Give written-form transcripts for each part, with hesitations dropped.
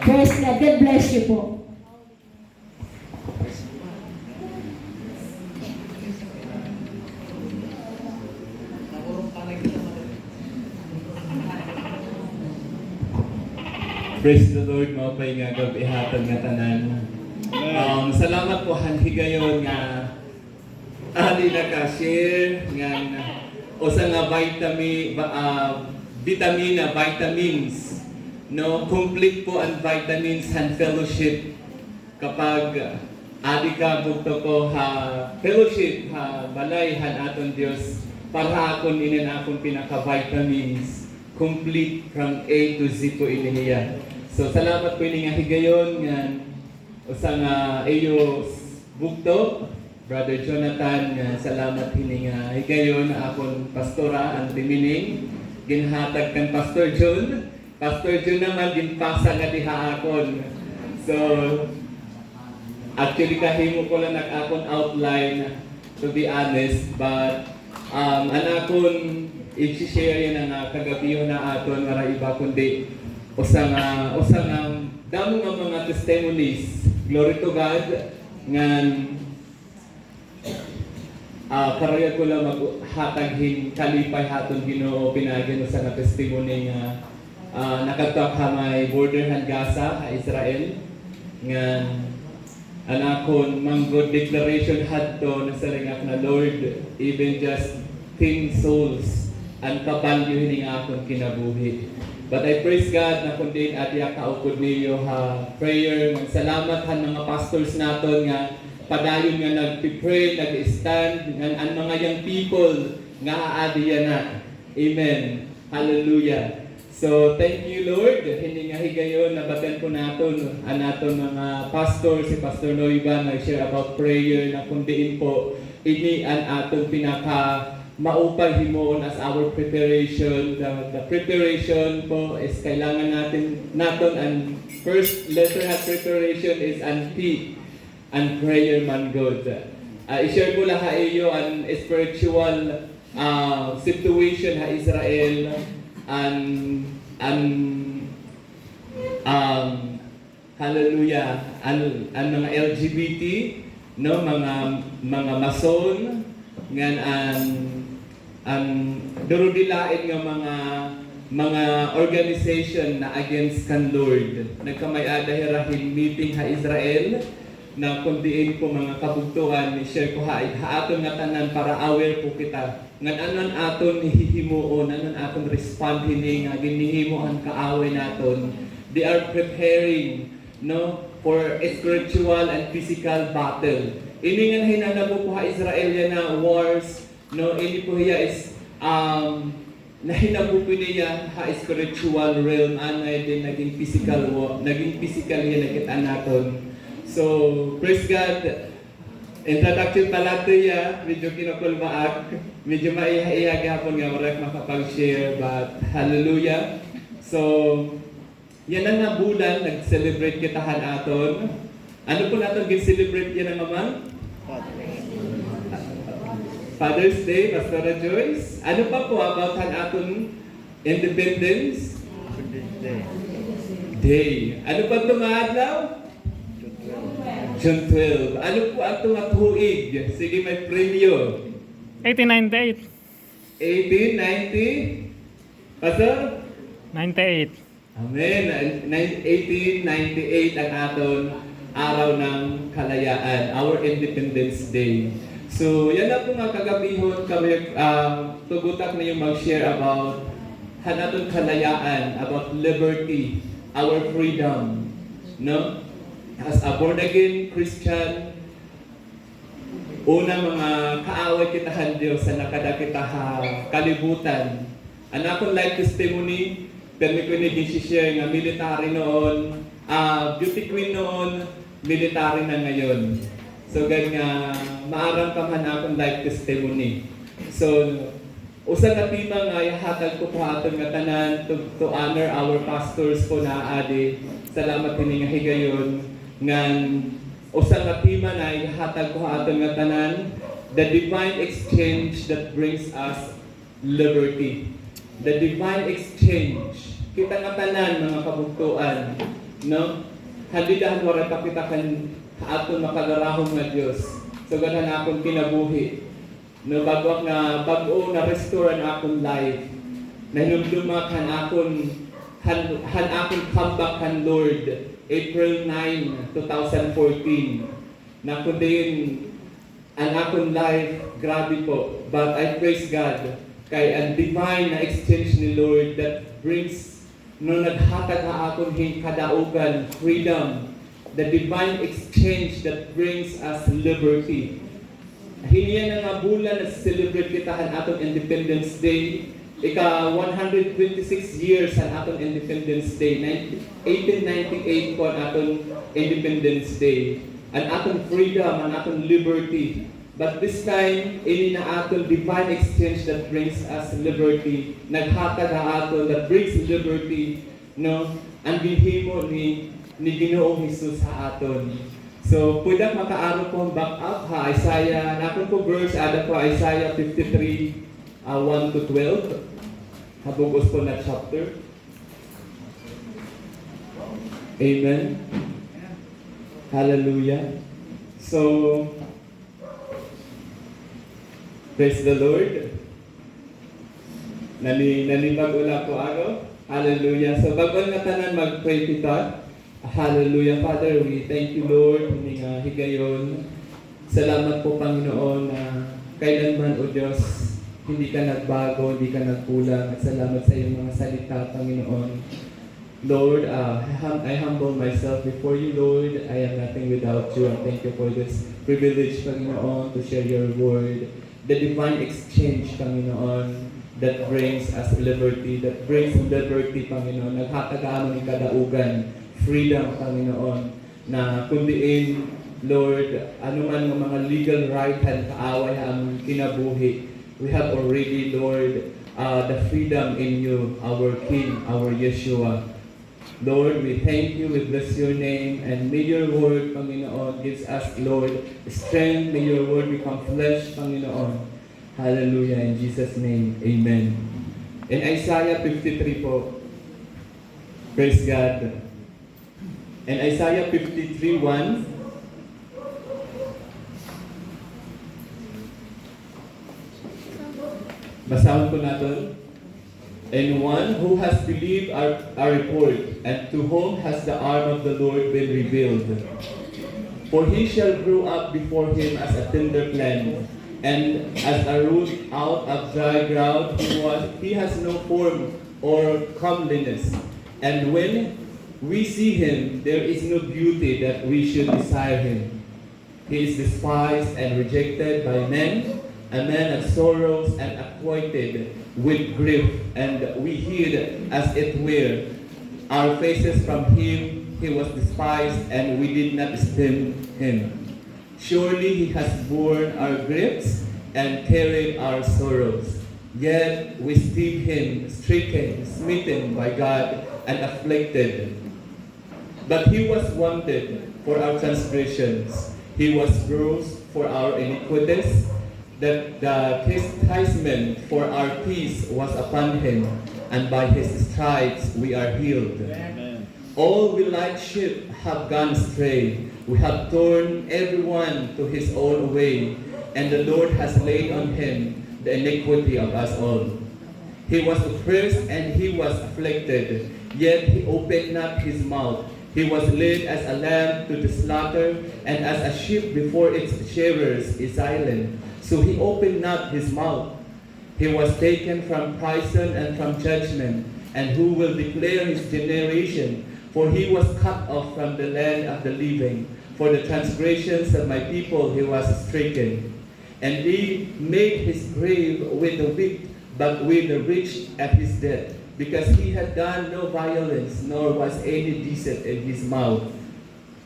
Praise God. God bless you po. Praise the Lord, mga pay nga gabihatag nga tanan. Salamat po hanhigayon nga ali na ka-share nga usa nga vitamins, no, complete po ang vitamins and fellowship kapag ali ka bugto ko ha fellowship ha balay han aton Dios para akon inin akong pinaka vitamins complete from A to Z po inihiya. So salamat po ini nga higayon nga usa nga ayo bugto Brother Jonathan nga salamat ini nga higayon na akon pastora ang timining ginhatag kan Pastor John. Pastor John naman ginpasa nga diha akon. So actually kahimo ko lang nag-akon outline to be honest, but anakon i-share yan nga kagabi na aton nga iba kundi usang damo nga mga testimonies. Glory to God ngan karaya ko lang maghataghin kalipay haton Ginoo pinagin sa nga testimony nga nakadtok ha may border han Gaza ha Israel ngan anakon manggod declaration hadto na sa ringak na Lord even just 10 souls ang kabalyo hining akon kinabuhi. But I praise God na kundi adya kaukod niyo ha prayer. Salamat han mga pastors naton nga padayon nga nagpi-pray, nag-stand ang mga young people nga aadiya na. Amen. Hallelujah. So thank you Lord. Hindi nga higayon nabatan ko naton anaton mga pastor si Pastor Noiva nag-share about prayer na kundiin po ini ang aton pinaka maupay himoon as our preparation. The preparation po is kailangan naton ang first letter at preparation is an P and prayer man God. I-share ko lang ha iyo ang spiritual situation ha Israel and hallelujah ang mga LGBT no mga mason ngan ang durudilain nga mga organization na against kan Lord. Nagkamay-ada hirahin meeting ha Israel na kundiin ko mga kabugtuan ni share ko ha aton nga tanan para aware po kita. Ngan anon aton hihimuon, anon aton respond hini nga ginhimuan kaaway naton. They are preparing no for a spiritual and physical battle. Ini nga hinanabo po ha Israel yan na wars. No, ini po hiya is nahinabu po niya ha spiritual realm anay din naging physical niya nakita naton. So praise God. Introduction pala to ya, medyo kinukulmaak, medyo maiha-iha gapon nga marak makapag-share, but hallelujah. So yan ang nabulan nag-celebrate kitahan aton. Ano po naton gin-celebrate yan ang mamang? Father's Day, Pastora Joyce. Ano pa po about han aton Independence Day? Ano pa tumaadlaw? June 12. Ano po ang tuig? Sige, may premyo. 1898. 1890? Pastor? 98. Amen. 1898 ang aton araw ng kalayaan, our Independence Day. So, yan na po nga kagabihon kami, tugutak na yung mag-share about hanaton kalayaan, about liberty, our freedom. No? As a born-again Christian, una mga kaaway kitahan Diyos sa nakadakita kalibutan. Ang akong life testimony, permi ko ni share nga military noon, beauty queen noon, military na ngayon. So nga maarang kaman akong life testimony. So usa ka tema nga ihatag ko po aton nga tanan to honor our pastors po na adi. Salamat kini nga higayon ngan usa ka tema na ihatag ko aton nga tanan, the divine exchange that brings us liberty. The divine exchange. Kita nga tanan mga kabugtuan No? Halidahan wala pakita kan aton makalarahon nga Dios. So ganhan akong kinabuhi. No bago na restore ang akong life. Nahinumduma kan akong han akong comeback kan Lord April 9, 2014. Na kundi ang akong life grabe po. But I praise God kay ang divine na exchange ni Lord that brings no naghatag na akong kadaugan, freedom, the divine exchange that brings us liberty. Hiniya na nga bulan na celebrate kitahan atong Independence Day. Ika 126 years ang atong Independence Day. 1898 po ang atong Independence Day. Ang atong freedom, ang atong liberty. But this time, ini na atong divine exchange that brings us liberty. Naghatag na aton that brings liberty, no? Ang ginhimo ni Ginoong Hesus sa aton. So, pwede makaaro po back up ha, Isaiah, nakon po verse, ada po Isaiah 53, 1 to 12. Habugos po na chapter. Amen. Hallelujah. So, praise the Lord. Nanibag ula po ako. Hallelujah. So, bago nga tanan mag-pray kita. Hallelujah. Father, we thank you, Lord. Hindi nga higayon. Salamat po, Panginoon, na kailanman, O Diyos, hindi ka nagbago, hindi ka nagkulang. At salamat sa iyong mga salita, Panginoon. Lord, I humble myself before you, Lord. I am nothing without you. And thank you for this privilege, Panginoon, to share your word. The divine exchange, Panginoon, that brings us liberty, Panginoon. Naghatag-amon ng kadaugan, freedom, Panginoon, na kundiin, Lord, anuman ng mga legal right and kaaway ang kinabuhi. We have already, Lord, the freedom in you, our King, our Yeshua. Lord, we thank you, we bless your name, and may your word, Panginoon, gives us, Lord, strength. May your word become flesh, Panginoon. Hallelujah, in Jesus' name, amen. In Isaiah 53 po, praise God. In Isaiah 53:1, basahin po natin. And one who has believed our report, and to whom has the arm of the Lord been revealed. For he shall grow up before him as a tender plant, and as a root out of dry ground. He has no form or comeliness. And when we see him, there is no beauty that we should desire him. He is despised and rejected by men, a man of sorrows and acquainted with grief, and we hid, as it were, our faces from him. He was despised, and we did not esteem him. Surely he has borne our griefs and carried our sorrows. Yet we esteemed him stricken, smitten by God, and afflicted. But he was wounded for our transgressions. He was bruised for our iniquities. That the chastisement for our peace was upon him, and by his stripes we are healed. Amen. All we like sheep have gone astray. We have torn everyone to his own way, and the Lord has laid on him the iniquity of us all. He was oppressed and he was afflicted, yet he opened not his mouth. He was led as a lamb to the slaughter, and as a sheep before its shearers is silent, so he opened not his mouth. He was taken from prison and from judgment, and who will declare his generation? For he was cut off from the land of the living. For the transgressions of my people he was stricken. And he made his grave with the weak, but with the rich at his death, because he had done no violence, nor was any deceit in his mouth.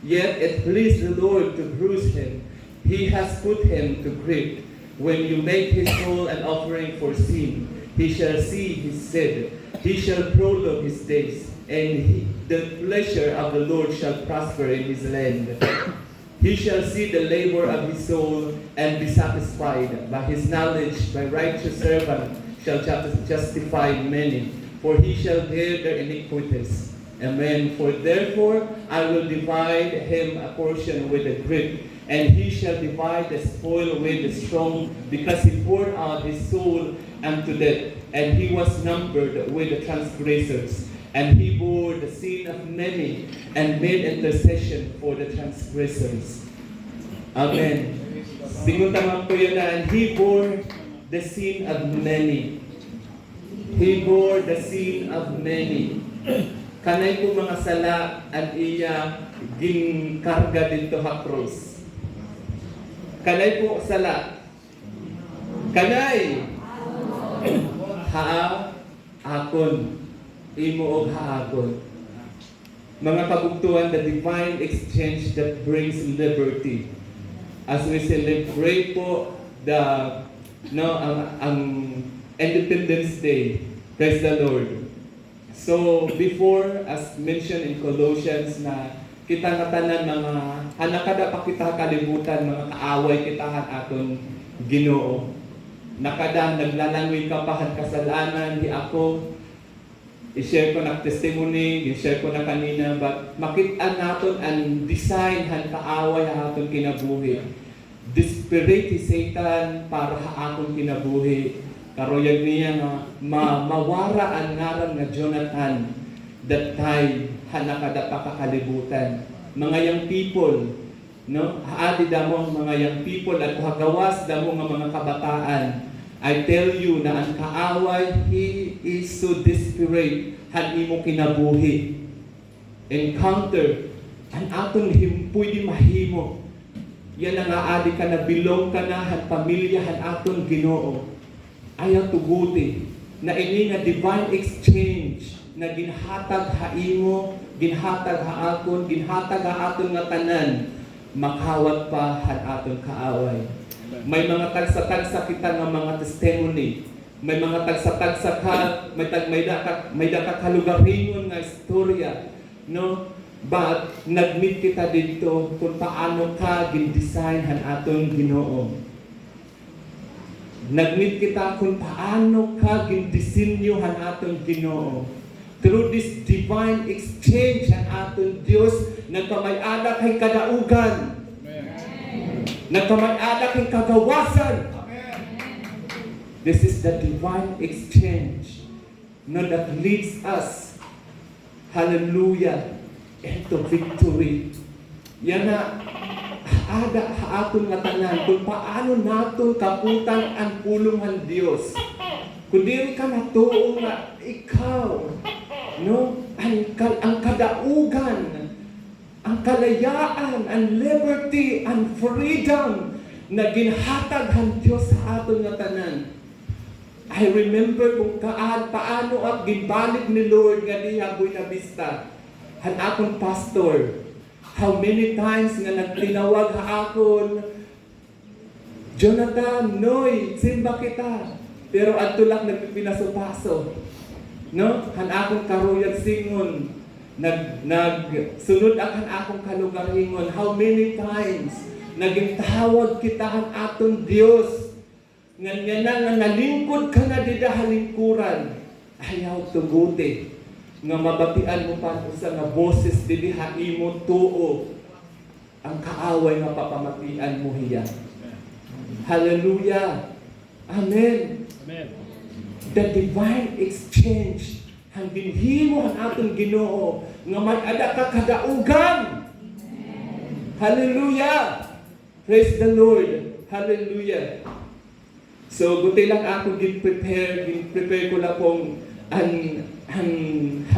Yet it pleased the Lord to bruise him. He has put him to grief. When you make his soul an offering for sin, he shall see his seed. He shall prolong his days, and the pleasure of the Lord shall prosper in his land. He shall see the labor of his soul and be satisfied. By his knowledge, my righteous servant shall justify many, for he shall bear their iniquities. Amen. For therefore I will divide him a portion with the great, and he shall divide the spoil with the strong, because he poured out his soul unto death, and he was numbered with the transgressors. And he bore the sin of many, and made intercession for the transgressors. Amen. Singon tamang po yun na, and he bore the sin of many. He bore the sin of many. Kanay po mga sala at iya ginkarga dito ha cross. Kanay po sala. Kanay. Akon. Imo og haakon. Mga kabugtuan, the divine exchange that brings liberty. As we celebrate po ang Independence Day, praise the Lord. So before, as mentioned in Colossians, na kita nga tanan mga nakada pa kita kalibutan, mga kaaway kita aton Ginoo. Nakada naglalangoy ka pa kasalanan di ako. I-share ko na testimony, i-share ko na kanina, but makita natin ang design han kaaway aton kinabuhi. Desperate Satan para aton kinabuhi. Karoyag niya nga mawara ang ngaran nga Jonathan that time hanakada pa kakalibutan. Mga young people, no? Haadi damo mga young people at hagawas damo nga mga kabataan. I tell you na ang kaaway, he is so desperate han imo kinabuhi. Encounter ang aton pwede mahimo. Yan ang aadi ka na bilong ka na han pamilya han aton Ginoo. Ayaw tuguti na ini nga divine exchange na ginhatag ha imo, ginhatag ha akon, ginhatag ha aton nga tanan, makawat pa han aton kaaway. May mga tagsa-tagsa kita nga mga testimony. May mga tagsa-tagsa ka, may kalugaringon nga istorya, no? But nag-meet kita dito kung paano ka gin-design han aton Ginoo. Nag-meet kita kung paano ka gin-disenyo han aton Ginoo. Through this divine exchange han aton Dios nagkamay-anak kay kadaugan. Nagkamay-anak kay kagawasan. This is the divine exchange that leads us, hallelujah, into victory. Yan na ada aton nga tanan kung paano naton kaputan ang pulong Dios. Kung dili ka natuo nga ikaw, no, ang kadaugan, ang kalayaan, ang liberty, ang freedom na ginhatag ang Diyos sa aton nga tanan. I remember kung paano at ginbalik ni Lord nga diha Buena Vista, han akong pastor. How many times nga nagtinawag ha akon, Jonathan, Noy, simba kita. Pero adto lang nagpipinaso-paso. No? Han akong karuyag singon, nagsunod akan akong kalugaringon. How many times nagintawag kita han aton Dios. Nga nga nalingkod ka na dida halingkuran. Ayaw tuguti. Nga mabatian mo pa sa nga boses dili ha imo tuo. Ang kaaway nga papamatian mo hiya. Hallelujah. Amen. Amen. The divine exchange ang ginhimo ang aton Ginoo nga mag-ada ka kadaugan. Hallelujah. Praise the Lord. Hallelujah. So guti lang ako prepare ko lang pong ang 3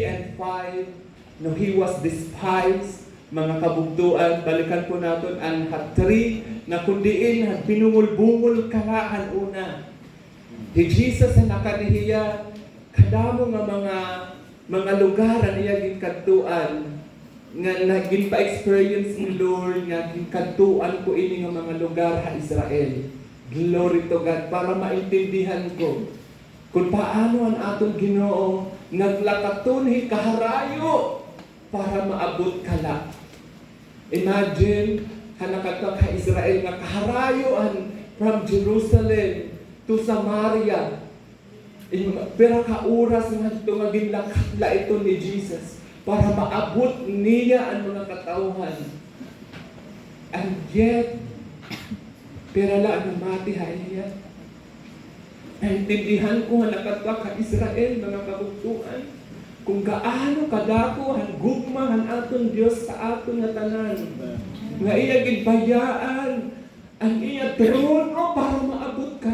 and 5 no, he was despised. Mga kabugtuan, balikan po natin ang 3 na kundiin binungol-bungol kalahan una. Di Jesus ang nakanihiya kadamo nga mga lugar ang iya ginkantuan nga naging pa-experience ni Lord nga ginkantuan ko ini nga mga lugar ha Israel. Glory to God, para maintindihan ko kung paano ang atong Ginoo naglakatunhi kaharayo para maabot kala. Imagine, hanakata ka Israel nga kaharayoan from Jerusalem to Samaria. Pero kauras nga tumagin lakatla ito ni Jesus para maabot niya ang mga katauhan. And yet, pero lang namati niya. Naintindihan ko nga nakatwa ka Israel, mga kabugtuan, kung gaano kadako ang gugma ang aton Dios sa aton nga tanan. Nga iya gidbayaan ang iya trono para maabot ka